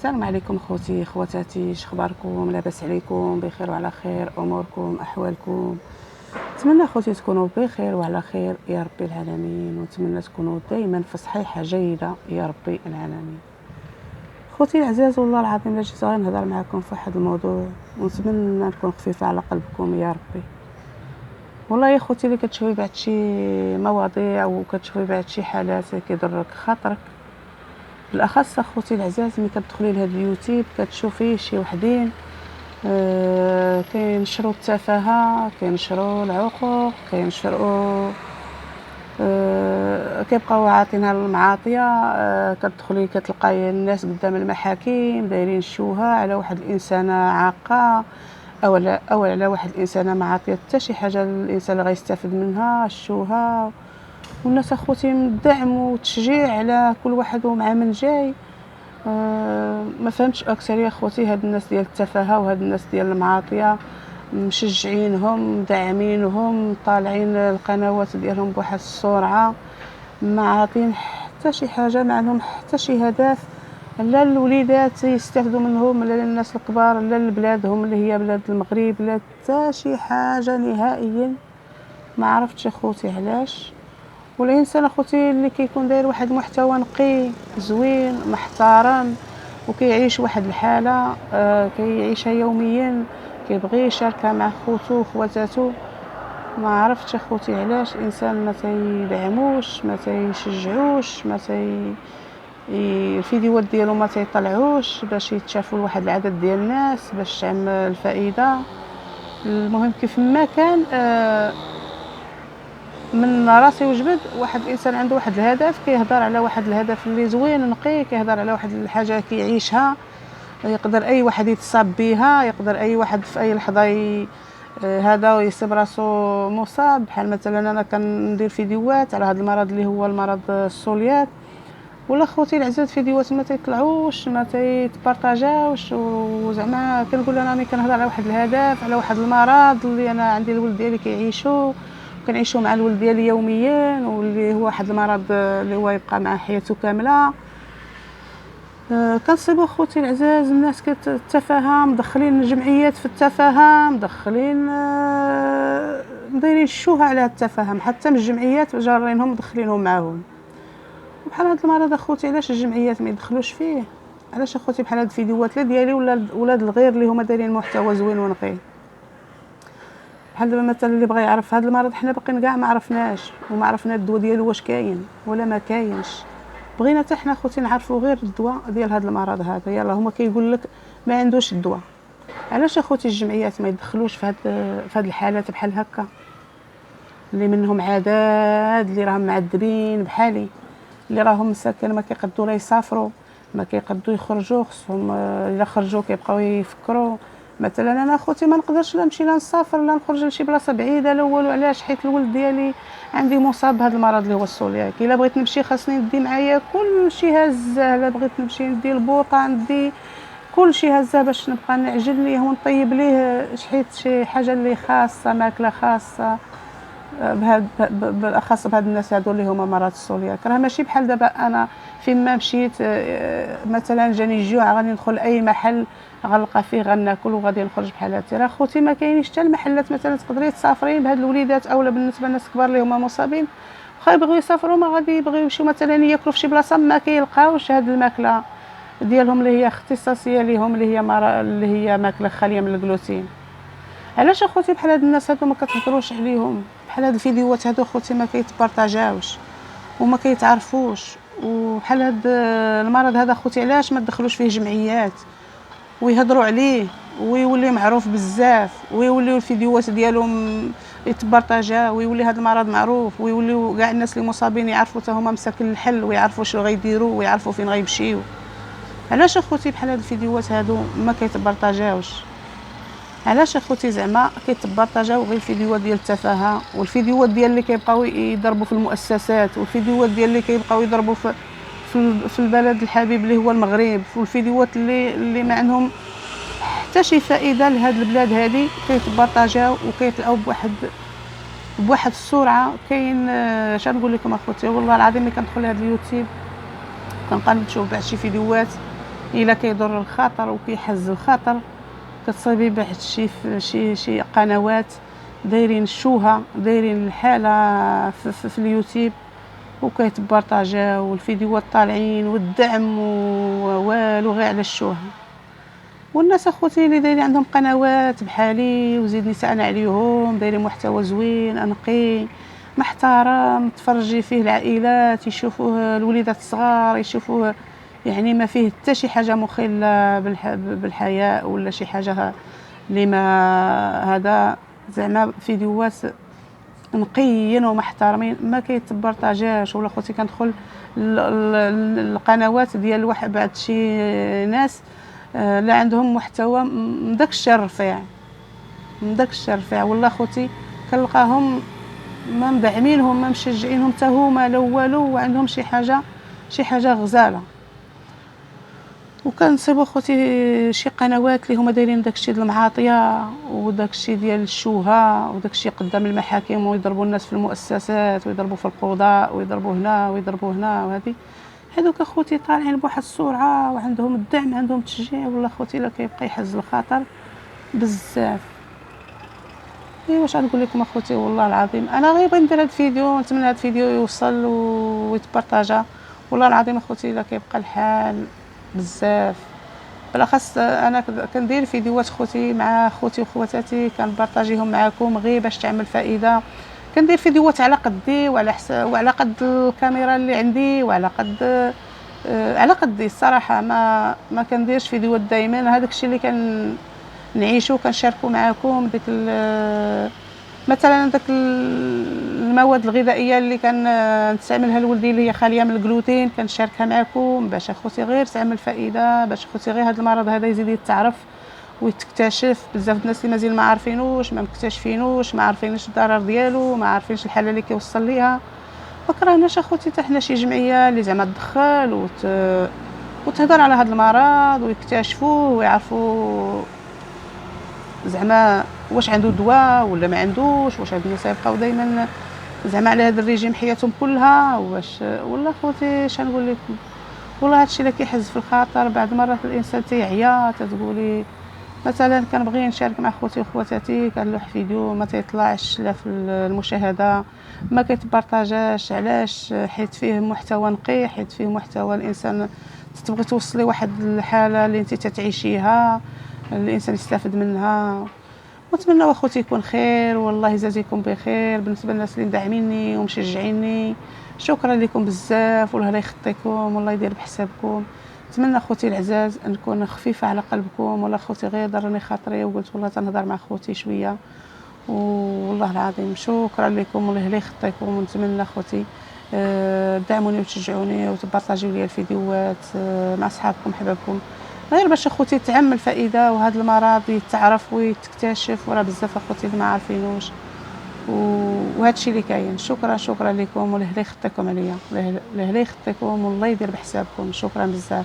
السلام عليكم خوتي خواتاتي، شخباركم؟ لاباس عليكم؟ بخير وعلى خير؟ اموركم احوالكم؟ نتمنى خوتي تكونوا بخير وعلى خير يا ربي العالمين، ونتمنى تكونوا دائما في صحيحه جيده يا ربي العالمين. خوتي العزاز، والله العظيم الا جيت غير نهضر معكم في واحد الموضوع ونتمنى نكون خفيفه على قلبكم يا ربي. والله يا خوتي، اللي كتشوفي بعد شي مواضيع وكتشوفي بعد شي حالات كيضرك خاطرك، بالاخص اخوتي العزاز ملي كتدخلي لهاد اليوتيوب كتشوفي شي وحدين كينشروا التفاهه، كينشروا العقوق، كينشروا كيبقاو عاطينها للمعاطيه. كتدخلي كتلقاي الناس قدام المحاكم دايرين الشوهه على واحد الانسانه عاقه او على واحد الانسانه ما عاطيه حتى شي حاجه للانسان اللي غيستافد منها الشوهه. والناس اخوتي من الدعم والتشجيع على كل واحد ومع من جاي. ما فهمتش اكثر اخوتي هاد الناس ديال التفاهه وهاد الناس ديال المعاطيه مشجعينهم مدعمينهم طالعين القنوات ديالهم بواحد السرعه، ما عاطين حتى شي حاجه، ما عندهم حتى شي هدف، لا الوليدات يستافدوا منهم، لا الناس الكبار، لا لبلادهم اللي هي بلاد المغرب، لا حتى شي حاجه نهائيا. ما عرفتش اخوتي علاش. والانسان اخوتي اللي كيكون داير واحد المحتوى نقي زوين محترم وكيعيش واحد الحاله كيعيشها يوميا، كيبغي يشاركها مع خوتو وخواتاتو، ما عرفتش اخوتي علاش الانسان ما تيدعموش، ما تيشجعوش، ما الفيديوهات ديالو ما تيطلعوش باش يتشافوا لواحد العدد ديال الناس باش تعمل الفائده. المهم كيف ما كان من راسي وجبد واحد الانسان عنده واحد الهدف، كيهضر على واحد الهدف اللي زوين نقي، كيهضر على واحد الحاجه كيعيشها، يقدر اي واحد يتصاب بها، يقدر اي واحد في اي لحظه هذا ويسب راسو مصاب. بحال مثلا انا كندير فيديوهات على هذا المرض اللي هو المرض السوليات، ولا خوتي العزاز فيديوهات ما تيطلعوش ما تيتبارطاجاوش، وزعما كنقول انا ملي كنهضر على واحد الهدف على واحد المرض اللي انا عندي الولد ديالي كيعيشوا كنعيشوا مع الولد ديالي يوميا، واللي هو واحد المرض اللي هو يبقى مع حياته كامله. كنصيبوا خوتي العزاز الناس كتتفاهم، مدخلين الجمعيات في التفاهم، مدخلين مديرين الشوهه على التفاهم، حتى من الجمعيات جارينهم مدخلينهم معاهم. بحال هذا المرض اخوتي علاش الجمعيات ما يدخلوش فيه؟ علاش اخوتي بحال هاد الفيديوهات لا ديالي ولا ولاد الغير اللي هما دايرين محتوى زوين ونقي؟ بحال دابا مثلا اللي بغى يعرف هذا المرض، حنا باقيين كاع ما عرفناش وما عرفنا الدواء ديالو واش كاين ولا ما كاينش. بغينا حتى حنا خوتي نعرفوا غير الدواء ديال هذا المرض هذا، يلاه هما كيقول لك ما عندوش الدواء. علاش اخوتي الجمعيات ما يدخلوش في هاد الحالات بحال هكا اللي منهم عداد اللي راهم معذبين بحالي، اللي راهم مساكن ما كيقدروا لا يسافروا، ما كيقدروا يخرجوا، خصهم الا خرجوا كيبقاو يفكروا. مثلا انا اخوتي ما نقدرش لا نمشي لا نسافر لا نخرج لشي بلاصه بعيده لا والو. علاش؟ حيت الولد ديالي عندي مصاب بهذا المرض اللي هو السولياك. الا بغيت نمشي خاصني ندي معايا كلشي هزه، الا بغيت نمشي ندي البوطه ندي كلشي هزه باش نبقى نعجل ليه ونطيب ليه حيت شي حاجه اللي خاصه ماكله خاصه بالاخص بهاد الناس هادو اللي هما مرض السولياك. راه ماشي بحال دابا انا فين ما مشيت مثلا جاني الجوع غادي ندخل لاي محل غنلقى فيه غناكل وغادي نخرج بحال هادي. راه خوتي ما كاينينش حتى المحلات مثلا تقدري تسافرين بهاد الوليدات اولا بالنسبه للناس الكبار اللي هما مصابين واخا يبغيو يسافروا ما غادي يبغيو يمشيو مثلا ياكلوا في شي بلاصه ما كيلقاوش هاد الماكله ديالهم اللي هي اختصاصيه ليهم اللي هي ماكله خاليه من الجلوتين. علاش اخوتي بحال هاد الناس هادو ما كتهضروش عليهم؟ بحال هاد الفيديوهات هادو اخوتي ما كيتبارطاجاوش وما كيتعرفوش. وبحال هاد المرض هذا اخوتي علاش ما تدخلوش فيه جمعيات ويهضروا عليه ويولي معروف بزاف ويوليو الفيديوهات ديالهم يتبارطاجا ويولي هذا المرض معروف ويوليو كاع الناس اللي مصابين يعرفوا حتى هما مساكن الحل ويعرفوا شنو غيديروا ويعرفوا فين غيمشيو. علاش اخوتي بحال هاد الفيديوهات هادو ما كيتبارطاجاوش؟ علاش اخوتي زعما كيتبارطاجاو غير الفيديوهات ديال التفاهه والفيديوهات ديال اللي كيبقاو يضربوا في المؤسسات والفيديوهات ديال اللي كيبقاو يضربوا في البلد الحبيب اللي هو المغرب والفيديوهات اللي ما عندهم حتى شي فائده لهاد البلاد هذه كيتبارطاجاو وكيطلعوا بواحد السرعه. كاين اش نقول لكم اخوتي، والله العظيم ملي كندخل لهاد اليوتيوب كنبقى نشوف بعض شي فيديوهات الا كيضر الخاطر وكيحز الخاطر كتصيبي بواحد شي قنوات دايرين الشوهه، دايرين الحاله في اليوتيوب وكيتبارطاجاو الفيديوهات طالعين والدعم والو غير على الشوهه. والناس اخوتي اللي دايرين عندهم قنوات بحالي وزيد نساءنا عليهم دايرين محتوى زوين انقي محترم تفرجي فيه العائلات يشوفوه الوليدات الصغار يشوفوه، يعني ما فيه حتى شي حاجه مخله بالحياء ولا شي حاجه اللي ما هذا، زعما فيديوهات نقيين ومحترمين ما كيتبارطاجاش. ولا خوتي كندخل القنوات ديال واحد بعض شي ناس لا عندهم محتوى من داك الشيء الرفيع، من داك الشيء الرفيع. والله خوتي كنلقاهم ما مدعمينهم ما مشجعينهم حتى هما لا والو وعندهم شي حاجه غزاله. وكنصيبوا خوتي شي قنوات اللي هما دايرين داكشي ديال المعاطيه وداكشي ديال الشوهه وداكشي قدام المحاكم ويضربوا الناس في المؤسسات ويضربوا في القضاء ويضربوا هنا ويضربوا هنا. وهذه هذوك اخوتي طالعين بواحد السرعه وعندهم الدعم عندهم التشجيع. والله اخوتي لا كيبقى يحز الخاطر بزاف. ايوا واش غنقول لكم اخوتي، والله العظيم انا غير بغيت ندير هذا الفيديو ونتمنى هذا الفيديو يوصل ويتبارطاجا. والله العظيم اخوتي لا كيبقى الحال بزاف. بالاخص انا كندير فيديوهات خوتي مع خوتي وخواتاتي كنبارطاجيهم معكم غير باش تعمل فائده. كندير فيديوهات على قدي وعلى حساب وعلى قد الكاميرا اللي عندي وعلى قد على قدي الصراحه. ما كنديرش فيديوهات دائما. هذاك الشيء اللي كنعيشو كنشاركو معكم ديك مثلا داك المواد الغذائيه اللي كنستعملها لولدي اللي هي خاليه من الجلوتين كنشاركها معكم باش اخوتي غير تعمل فائده، باش اخوتي غير هذا المرض هذا يزيد يتعرف ويتكتشف. بزاف الناس اللي مازال ما عارفينوش ما مكتشفينوش ما عارفينش الضرر ديالو ما عارفينش الحاله اللي كيوصل ليها. ما كرهناش اخوتي حتى حنا شي جمعيه اللي زعما تدخل وتهضر على هذا المرض ويكتشفوه ويعرفوا زعما واش عنده دواء ولا ما عندوش، واش هاد الناس يبقاو دائما زعما على هذا الريجيم حياتهم كلها واش. والله خوتي اش نقول لكم، والله هادشي اللي كيحز في الخاطر. بعض المرات الانسان تيعيا تتقولي مثلا كنبغي نشارك مع خوتي وخواتاتي كنلوح فيديو ما تيطلعش لا في المشاهده ما كيتبارطاجاش. علاش؟ حيت فيه محتوى نقي، حيت فيه محتوى الانسان تبغي توصلي واحد الحاله اللي انت تتعيشيها الانسان يستافد منها. ونتمنى اخوتي يكون خير والله يجازيكم بخير. بالنسبه للناس اللي مدعميني ومشجعيني شكرا لكم بزاف والله لا يخطيكم والله يدير بحسابكم. نتمنى اخوتي العزاز نكون خفيفه على قلبكم. والله اخوتي غير ضرني خاطري وقلت والله تنهضر مع اخوتي شويه. والله العظيم شكرا لكم والله لا يخطيكم. ونتمنى اخوتي دعموني وتشجعوني وتبارطاجيو لي الفيديوهات مع اصحابكم حبابكم غير باش اخوتي تعمل فائده وهذا المرض يتعرف ويتكتشف. وراه بزاف اخوتي اللي ما عارفينوش وهذا الشيء اللي كاين. شكرا لكم والله لا يخطيكم عليا، لا يخطيكم والله يدير بحسابكم. شكرا بزاف.